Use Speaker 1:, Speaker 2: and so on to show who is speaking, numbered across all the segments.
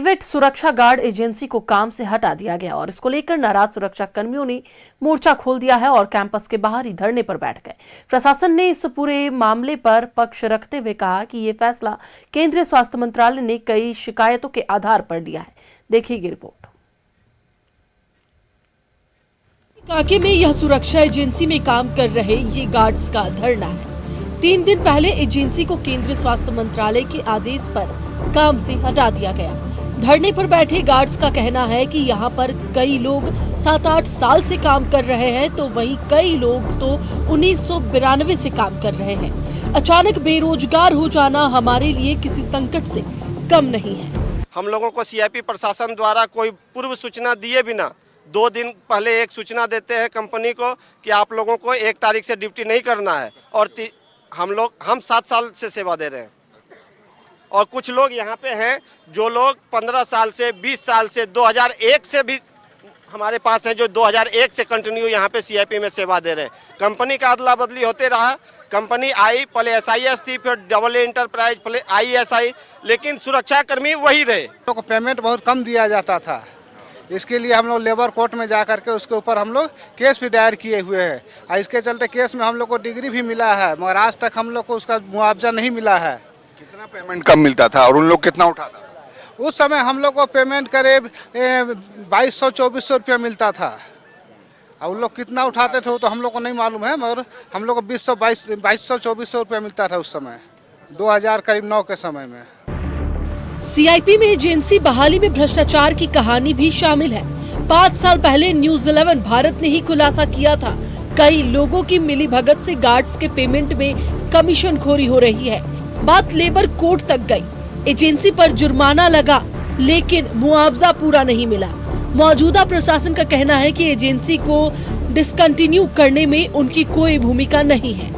Speaker 1: Private सुरक्षा guard agency को काम से हटा दिया गया और इसको लेकर नाराज सुरक्षा कर्मियों ने मोर्चा खोल दिया है और कैंपस के बाहर ही धरने पर बैठ गए। प्रशासन ने इस पूरे मामले पर पक्ष रखते हुए कहा कि ये फैसला केंद्रीय स्वास्थ्य मंत्रालय ने कई शिकायतों के आधार पर लिया है। देखिए रिपोर्ट। कांके में यह सुरक्षा एजेंसी में काम कर रहे ये गार्ड्स का धरना है। 3 दिन पहले एजेंसी को केंद्रीय स्वास्थ्य मंत्रालय के आदेश पर काम से हटा दिया गया। धरने पर बैठे गार्ड्स का कहना है कि यहाँ पर कई लोग 7-8 साल से काम कर रहे हैं, तो वहीं कई लोग तो 1992 से काम कर रहे हैं। अचानक बेरोजगार हो जाना हमारे लिए किसी संकट से कम नहीं है।
Speaker 2: हम लोगों को सीआईपी प्रशासन द्वारा कोई पूर्व सूचना दिए बिना 2 दिन पहले एक सूचना देते हैं कंपनी को कि आप लोगों को 1 तारीख से ड्यूटी नहीं करना है, और हम 7 साल से सेवा दे रहे हैं। और कुछ लोग यहाँ पे हैं जो लोग 15 साल से 20 साल से 2001 से भी हमारे पास हैं, जो 2001 से कंटिन्यू यहाँ पे सीआईपी में सेवा दे रहे हैं। कंपनी का अदला बदली होते रहा, कंपनी आई, पहले एसआईएस थी, फिर डबल एंटरप्राइज, पहले आईएसआई, लेकिन सुरक्षा कर्मी वही रहे।
Speaker 3: लोगों को पेमेंट बहुत कम दिया जाता था। इसके लिए हम लोग लेबर कोर्ट में जा करके उसके ऊपर हम लोग केस भी दायर किए हुए हैं और इसके चलते केस में हम लोग को डिग्री भी मिला है, मगर आज तक हम लोग को उसका मुआवजा नहीं मिला है।
Speaker 4: कितना पेमेंट कम मिलता था और उन लोग कितना उठाता था?
Speaker 3: उस समय हम लोग को पेमेंट करीब 2200-2400 रुपया मिलता था और उन लोग कितना उठाते थे वो तो हम लोग को नहीं मालूम है, मगर हम लोग को 2200-2400 रुपया मिलता था उस समय, 2000 करीब 9 के समय में।
Speaker 1: सीआईपी में एजेंसी बहाली में भ्रष्टाचार की कहानी भी शामिल है। 5 साल पहले न्यूज़ 11 भारत ने ही खुलासा किया था कई लोगों की मिलीभगत से गार्ड्स के पेमेंट में कमीशन खोरी हो रही है। बात लेबर कोर्ट तक गई, एजेंसी पर जुर्माना लगा, लेकिन मुआवजा पूरा नहीं मिला। मौजूदा प्रशासन का कहना है कि एजेंसी को डिसकंटिन्यू करने में उनकी कोई भूमिका नहीं है।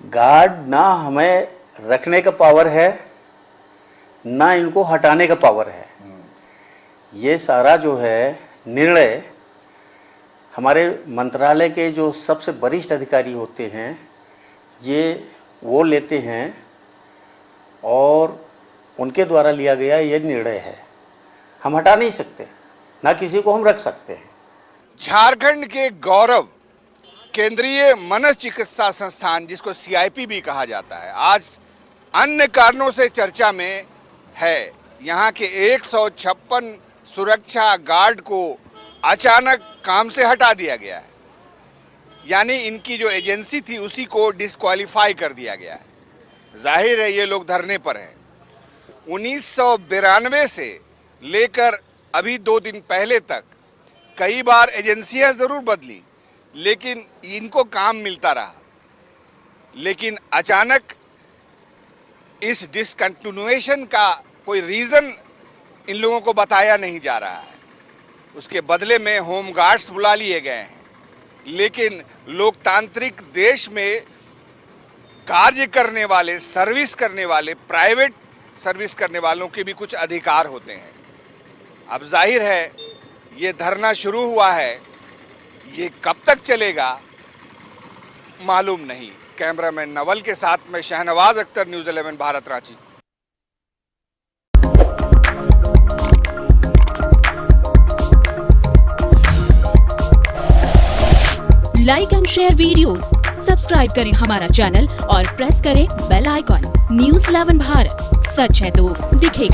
Speaker 5: गार्ड ना हमें रखने का पावर है, ना इनको हटाने का पावर है। ये सारा जो है निर्णय हमारे मंत्रालय के जो सबसे वरिष्ठ अधिकारी होते हैं वो लेते हैं और उनके द्वारा लिया गया ये निर्णय है। हम हटा नहीं सकते, ना किसी को हम रख सकते हैं।
Speaker 4: झारखंड के गौरव केंद्रीय मनोचिकित्सा संस्थान, जिसको सीआईपी भी कहा जाता है, आज अन्य कारणों से चर्चा में है। यहाँ के 156 सुरक्षा गार्ड को अचानक काम से हटा दिया गया है, यानी इनकी जो एजेंसी थी उसी को डिस्क्वालीफाई कर दिया गया है। जाहिर है ये लोग धरने पर हैं। 1992 से लेकर अभी 2 दिन पहले तक कई बार एजेंसियां जरूर बदली, लेकिन इनको काम मिलता रहा। लेकिन अचानक इस डिसकंटिन्यूएशन का कोई रीज़न इन लोगों को बताया नहीं जा रहा है। उसके बदले में होम गार्ड्स बुला लिए गए हैं, लेकिन लोकतांत्रिक देश में कार्य करने वाले, सर्विस करने वाले, प्राइवेट सर्विस करने वालों के भी कुछ अधिकार होते हैं। अब जाहिर है ये धरना शुरू हुआ है, ये कब तक चलेगा मालूम नहीं। कैमरामैन नवल के साथ में Shahnawaz Akhtar, news 11 Bharat, Ranchi.
Speaker 6: Like and share videos, subscribe करें हमारा चैनल और प्रेस करें बेल आइकॉन। न्यूज़ 11 भारत, सच है तो दिखेगा।